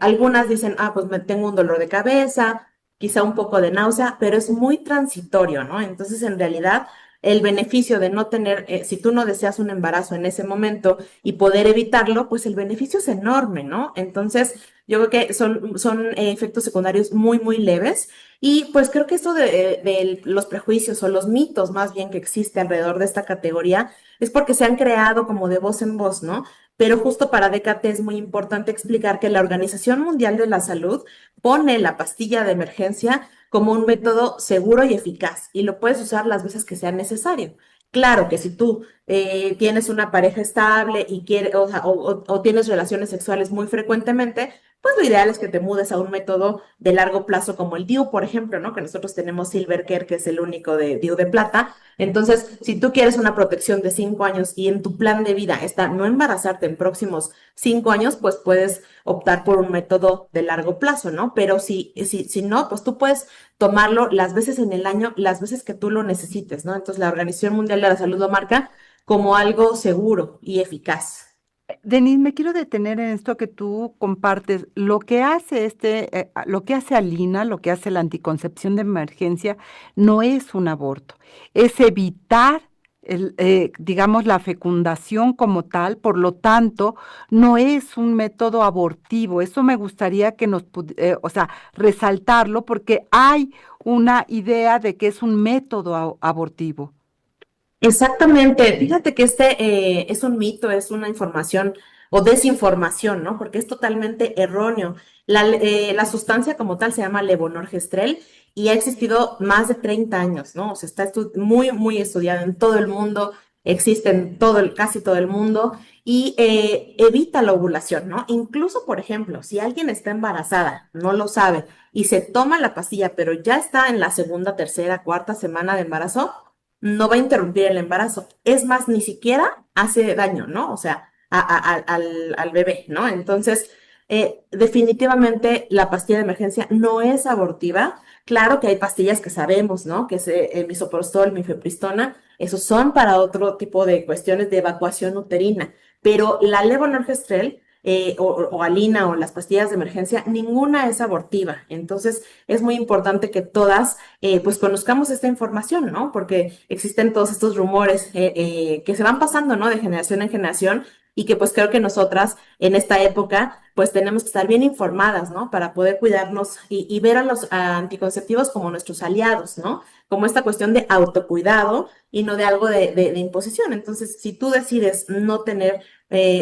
algunas dicen, ah, pues me tengo un dolor de cabeza, quizá un poco de náusea, pero es muy transitorio, ¿no? Entonces, en realidad, el beneficio de no tener, si tú no deseas un embarazo en ese momento y poder evitarlo, pues el beneficio es enorme, ¿no? Entonces, yo creo que son efectos secundarios muy, muy leves. Y pues creo que esto de los prejuicios o los mitos más bien que existe alrededor de esta categoría es porque se han creado como de voz en voz, ¿no? Pero justo para DKT es muy importante explicar que la Organización Mundial de la Salud pone la pastilla de emergencia como un método seguro y eficaz y lo puedes usar las veces que sea necesario. Claro que si tú tienes una pareja estable y quieres, o, sea, o tienes relaciones sexuales muy frecuentemente, pues lo ideal es que te mudes a un método de largo plazo como el DIU, por ejemplo, ¿no? Que nosotros tenemos Silvercare, que es el único de DIU de plata. Entonces, si tú quieres una protección de 5 años y en tu plan de vida está no embarazarte en próximos 5 años, pues puedes optar por un método de largo plazo, ¿no? Pero si no, pues tú puedes tomarlo las veces en el año, las veces que tú lo necesites, ¿no? Entonces, la Organización Mundial de la Salud lo marca como algo seguro y eficaz. Denise, me quiero detener en esto que tú compartes. Lo que hace lo que hace Alina, lo que hace la anticoncepción de emergencia, no es un aborto, es evitar digamos, la fecundación como tal, por lo tanto, no es un método abortivo. Eso me gustaría que o sea, resaltarlo, porque hay una idea de que es un método abortivo. Exactamente. Fíjate que este es un mito, es una información o desinformación, ¿no? Porque es totalmente erróneo. La sustancia como tal se llama levonorgestrel y ha existido más de 30 años, ¿no? O sea, está muy, muy estudiado en todo el mundo, existe en casi todo el mundo y evita la ovulación, ¿no? Incluso, por ejemplo, si alguien está embarazada, no lo sabe y se toma la pastilla, pero ya está en la segunda, tercera, cuarta semana de embarazo, no va a interrumpir el embarazo. Es más, ni siquiera hace daño, ¿no? O sea, al bebé, ¿no? Entonces, definitivamente la pastilla de emergencia no es abortiva. Claro que hay pastillas que sabemos, ¿no? Que es el misoprostol, mifepristona, esos son para otro tipo de cuestiones de evacuación uterina, pero la levonorgestrel o Alina o las pastillas de emergencia, ninguna es abortiva. Entonces, es muy importante que todas pues conozcamos esta información, ¿no? Porque existen todos estos rumores que se van pasando, ¿no? De generación en generación y que pues creo que nosotras en esta época pues tenemos que estar bien informadas, ¿no? Para poder cuidarnos y ver a los anticonceptivos como nuestros aliados, ¿no? Como esta cuestión de autocuidado y no de algo de imposición. Entonces, si tú decides no tener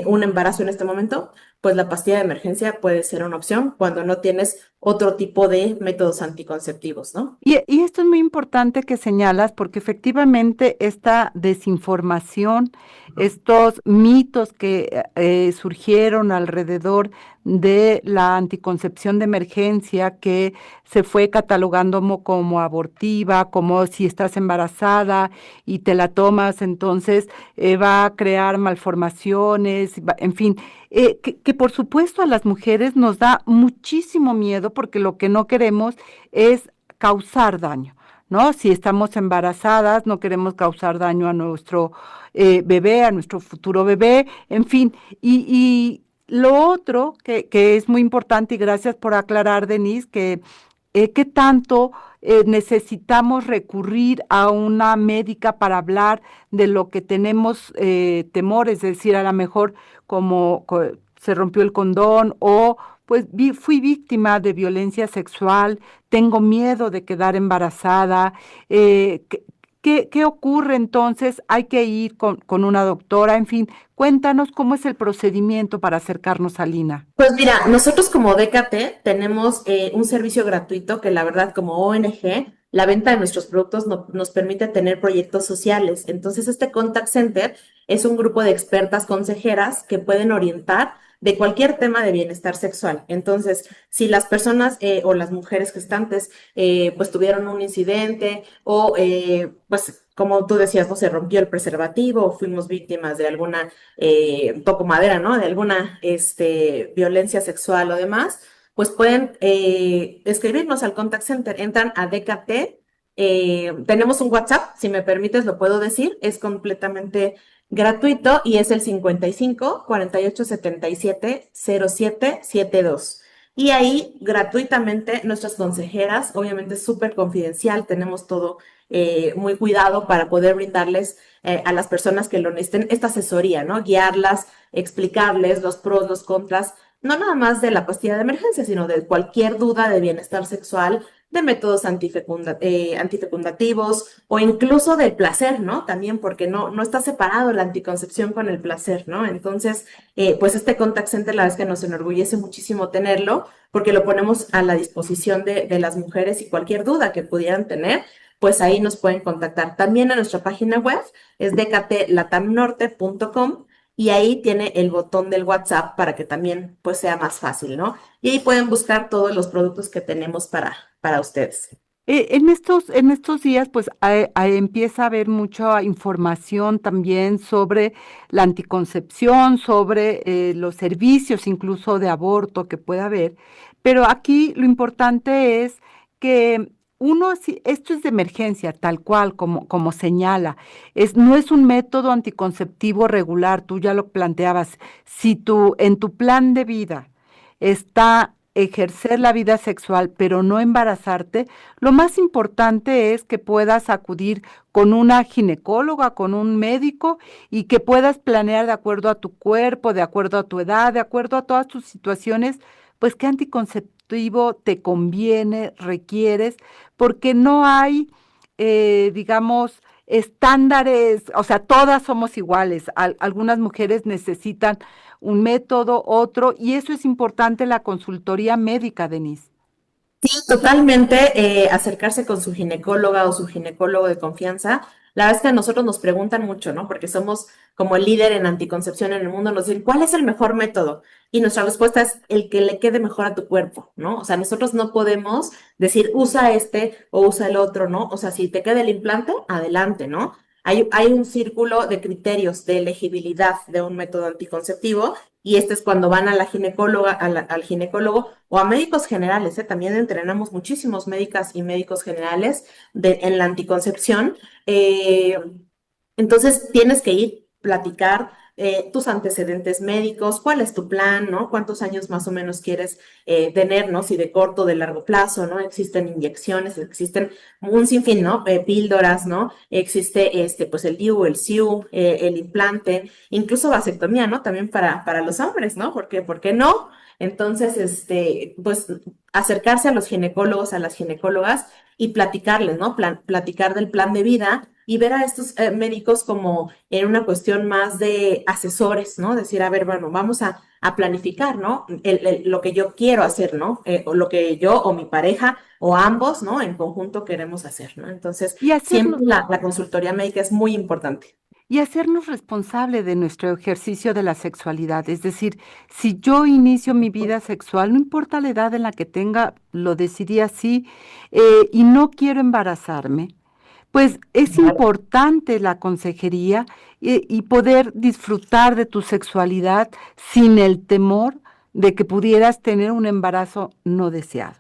un embarazo en este momento, pues la pastilla de emergencia puede ser una opción cuando no tienes otro tipo de métodos anticonceptivos, ¿no? Y esto es muy importante que señalas porque efectivamente esta desinformación, estos mitos que surgieron alrededor de la anticoncepción de emergencia que se fue catalogando como abortiva, como si estás embarazada y te la tomas, entonces va a crear malformaciones, en fin, que por supuesto a las mujeres nos da muchísimo miedo porque lo que no queremos es causar daño, ¿no? Si estamos embarazadas, no queremos causar daño a nuestro bebé, a nuestro futuro bebé, en fin. Y lo otro que es muy importante, y gracias por aclarar, Denise, que qué tanto necesitamos recurrir a una médica para hablar de lo que tenemos temor, es decir, a lo mejor como se rompió el condón o pues fui víctima de violencia sexual, tengo miedo de quedar embarazada. ¿Qué ocurre entonces? Hay que ir con una doctora, en fin, cuéntanos cómo es el procedimiento para acercarnos a Lina. Pues mira, nosotros como DKT tenemos un servicio gratuito que la verdad como ONG, la venta de nuestros productos nos permite tener proyectos sociales. Entonces este Contact Center es un grupo de expertas consejeras que pueden orientar de cualquier tema de bienestar sexual. Entonces, si las personas o las mujeres gestantes pues tuvieron un incidente o pues como tú decías, no se rompió el preservativo o fuimos víctimas de alguna, toco madera, ¿no? De alguna violencia sexual o demás, pues pueden escribirnos al contact center, entran a DKT. Tenemos un WhatsApp, si me permites lo puedo decir, es completamente gratuito y es el 55 48 77 07 72. Y ahí gratuitamente nuestras consejeras, obviamente es súper confidencial, tenemos todo muy cuidado para poder brindarles a las personas que lo necesiten esta asesoría, ¿no? Guiarlas, explicarles los pros, los contras, no nada más de la pastilla de emergencia, sino de cualquier duda de bienestar sexual, de métodos antifecundativos o incluso del placer, ¿no? También porque no está separado la anticoncepción con el placer, ¿no? Entonces, pues este contact center la verdad es que nos enorgullece muchísimo tenerlo porque lo ponemos a la disposición de las mujeres y cualquier duda que pudieran tener, pues ahí nos pueden contactar. También en nuestra página web es dktlatamnorte.com y ahí tiene el botón del WhatsApp para que también pues sea más fácil, ¿no? Y ahí pueden buscar todos los productos que tenemos para ustedes. En estos días, pues empieza a haber mucha información también sobre la anticoncepción, sobre los servicios incluso de aborto que pueda haber, pero aquí lo importante es que uno, si esto es de emergencia, tal cual como señala, no es un método anticonceptivo regular, tú ya lo planteabas, si en tu plan de vida está ejercer la vida sexual, pero no embarazarte, lo más importante es que puedas acudir con una ginecóloga, con un médico y que puedas planear de acuerdo a tu cuerpo, de acuerdo a tu edad, de acuerdo a todas tus situaciones, pues qué anticonceptivo te conviene, requieres, porque no hay, digamos, estándares, o sea, todas somos iguales. Algunas mujeres necesitan un método, otro, y eso es importante la consultoría médica, Denise. Sí, totalmente, acercarse con su ginecóloga o su ginecólogo de confianza. La verdad es que a nosotros nos preguntan mucho, ¿no? Porque somos como el líder en anticoncepción en el mundo, nos dicen, ¿cuál es el mejor método? Y nuestra respuesta es el que le quede mejor a tu cuerpo, ¿no? O sea, nosotros no podemos decir, usa este o usa el otro, ¿no? O sea, si te queda el implante, adelante, ¿no? Hay un círculo de criterios de elegibilidad de un método anticonceptivo y este es cuando van a la ginecóloga, al ginecólogo o a médicos generales, ¿eh? También entrenamos muchísimos médicas y médicos generales en la anticoncepción. Eh, entonces tienes que ir, platicar tus antecedentes médicos, cuál es tu plan, ¿no? ¿Cuántos años más o menos quieres tener, ¿no? Si de corto, de largo plazo, ¿no? Existen inyecciones, existen un sinfín, ¿no? Píldoras, ¿no? Existe pues el DIU, el SIU, el implante, incluso vasectomía, ¿no? También para los hombres, ¿no? ¿Por qué no? Entonces, pues acercarse a los ginecólogos, a las ginecólogas y platicarles, ¿no? Platicar del plan de vida y ver a estos médicos como en una cuestión más de asesores, ¿no? Decir, a ver, bueno, vamos a planificar, ¿no? Lo que yo quiero hacer, ¿no? O lo que yo o mi pareja o ambos, ¿no? En conjunto queremos hacer, ¿no? Entonces, Y siempre hacerlo, la consultoría médica es muy importante. y hacernos responsable de nuestro ejercicio de la sexualidad. Es decir, si yo inicio mi vida sexual, no importa la edad en la que tenga, lo decidí así, y no quiero embarazarme, pues es importante la consejería y poder disfrutar de tu sexualidad sin el temor de que pudieras tener un embarazo no deseado.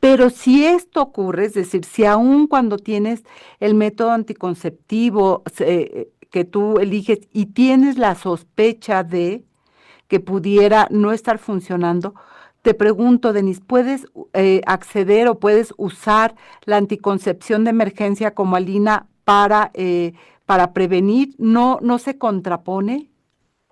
Pero si esto ocurre, es decir, si aún cuando tienes el método anticonceptivo que tú eliges y tienes la sospecha de que pudiera no estar funcionando, te pregunto, Denise, ¿puedes acceder o puedes usar la anticoncepción de emergencia como Alina para prevenir? ¿No se contrapone?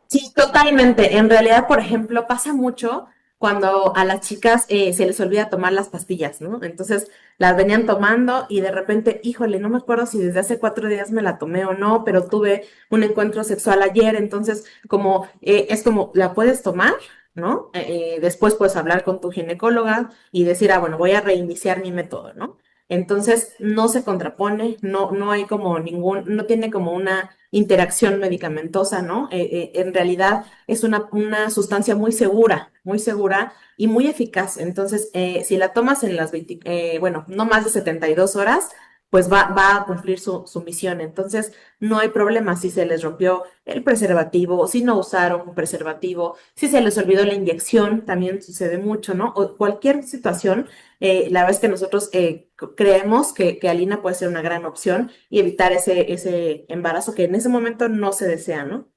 Sí, totalmente. En realidad, por ejemplo, pasa mucho cuando a las chicas se les olvida tomar las pastillas, ¿no? Entonces las venían tomando y de repente, híjole, no me acuerdo si desde hace 4 días me la tomé o no, pero tuve un encuentro sexual ayer, entonces como es como, ¿la puedes tomar? ¿No? Después puedes hablar con tu ginecóloga y decir, ah, bueno, voy a reiniciar mi método, ¿no? Entonces, no se contrapone, no hay como no tiene como una interacción medicamentosa, ¿no? En realidad es una sustancia muy segura y muy eficaz. Entonces, si la tomas en las bueno, no más de 72 horas, pues va a cumplir su misión. Entonces, no hay problema si se les rompió el preservativo, si no usaron un preservativo, si se les olvidó la inyección, también sucede mucho, ¿no? O cualquier situación, la verdad es que nosotros creemos que Alina puede ser una gran opción y evitar ese embarazo que en ese momento no se desea, ¿no?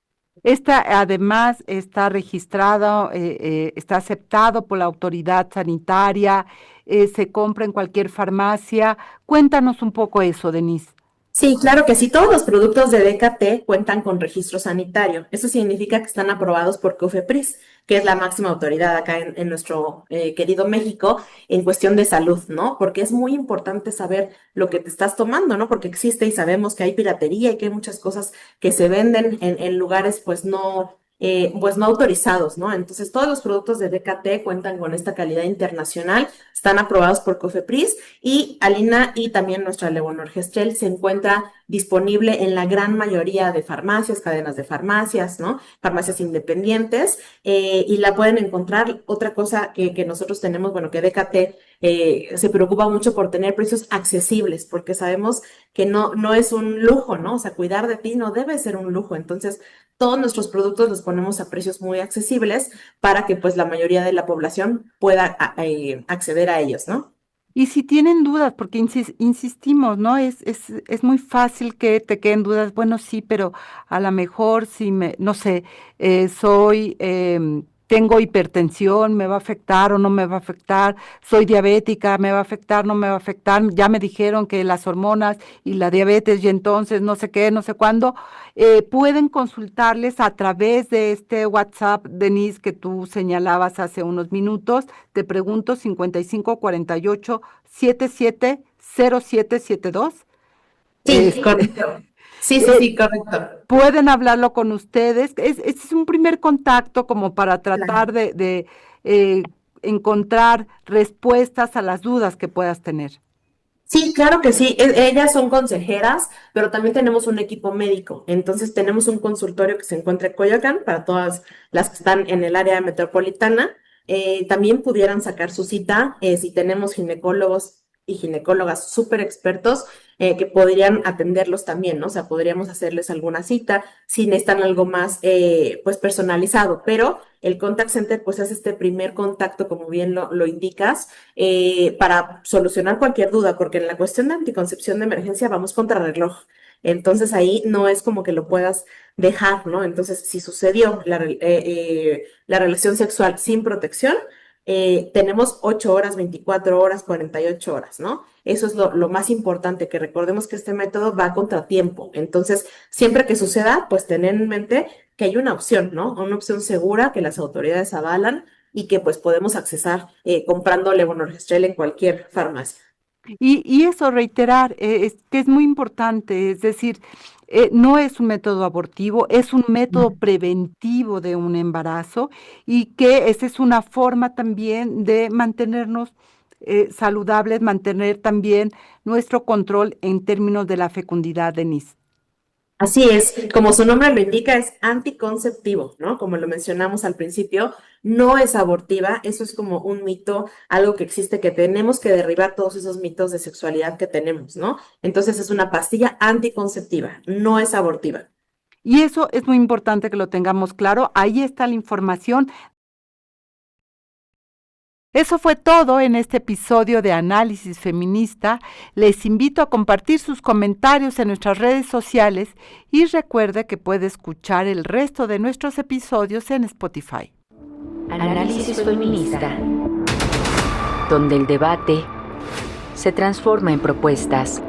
Esta además está registrado, está aceptado por la autoridad sanitaria, se compra en cualquier farmacia. Cuéntanos un poco eso, Denise. Sí, claro que sí. Todos los productos de DKT cuentan con registro sanitario. Eso significa que están aprobados por COFEPRIS, que es la máxima autoridad acá en nuestro querido México en cuestión de salud, ¿no? Porque es muy importante saber lo que te estás tomando, ¿no? Porque existe y sabemos que hay piratería y que hay muchas cosas que se venden en lugares pues no autorizados, ¿no? Entonces, todos los productos de DKT cuentan con esta calidad internacional, están aprobados por COFEPRIS y Alina y también nuestra Levonorgestrel se encuentra disponible en la gran mayoría de farmacias, cadenas de farmacias, ¿no? Farmacias independientes, y la pueden encontrar. Otra cosa que nosotros tenemos, bueno, que DKT se preocupa mucho por tener precios accesibles, porque sabemos que no es un lujo, ¿no? O sea, cuidar de ti no debe ser un lujo. Entonces, todos nuestros productos los ponemos a precios muy accesibles para que pues la mayoría de la población pueda acceder a ellos, ¿no? Y si tienen dudas, porque insistimos, ¿no? Es muy fácil que te queden dudas. Bueno, sí, pero a lo mejor si no sé, tengo hipertensión, ¿me va a afectar o no me va a afectar? Soy diabética, ¿me va a afectar, no me va a afectar? Ya me dijeron que las hormonas y la diabetes y entonces no sé qué, no sé cuándo. Pueden consultarles a través de este WhatsApp, Denise, que tú señalabas hace unos minutos. Te pregunto, 5548-770772. Sí, correcto. Sí, correcto. Pueden hablarlo con ustedes. Es un primer contacto como para tratar Claro. de encontrar respuestas a las dudas que puedas tener. Sí, claro que sí. Ellas son consejeras, pero también tenemos un equipo médico. Entonces tenemos un consultorio que se encuentra en Coyoacán para todas las que están en el área metropolitana. También pudieran sacar su cita si tenemos ginecólogos y ginecólogas súper expertos que podrían atenderlos también, ¿no? O sea, podríamos hacerles alguna cita si necesitan algo más pues personalizado, pero el contact center pues es este primer contacto, como bien lo indicas, para solucionar cualquier duda, porque en la cuestión de anticoncepción de emergencia vamos contra reloj. Entonces ahí no es como que lo puedas dejar, ¿no? Entonces, si sucedió la relación sexual sin protección, tenemos 8 horas, 24 horas, 48 horas, ¿no? Eso es lo más importante, que recordemos que este método va a contratiempo. Entonces, siempre que suceda, pues tener en mente que hay una opción, ¿no? Una opción segura que las autoridades avalan y que pues podemos accesar comprando levonorgestrel en cualquier farmacia. Y eso, reiterar, es que es muy importante, es decir, no es un método abortivo, es un método preventivo de un embarazo y que esa es una forma también de mantenernos saludables, mantener también nuestro control en términos de la fecundidad, Denise. Así es, como su nombre lo indica, es anticonceptivo, ¿no? Como lo mencionamos al principio, no es abortiva, eso es como un mito, algo que existe, que tenemos que derribar todos esos mitos de sexualidad que tenemos, ¿no? Entonces es una pastilla anticonceptiva, no es abortiva. Y eso es muy importante que lo tengamos claro. Ahí está la información. Eso fue todo en este episodio de Análisis Feminista. Les invito a compartir sus comentarios en nuestras redes sociales y recuerde que puede escuchar el resto de nuestros episodios en Spotify. Análisis Feminista, donde el debate se transforma en propuestas.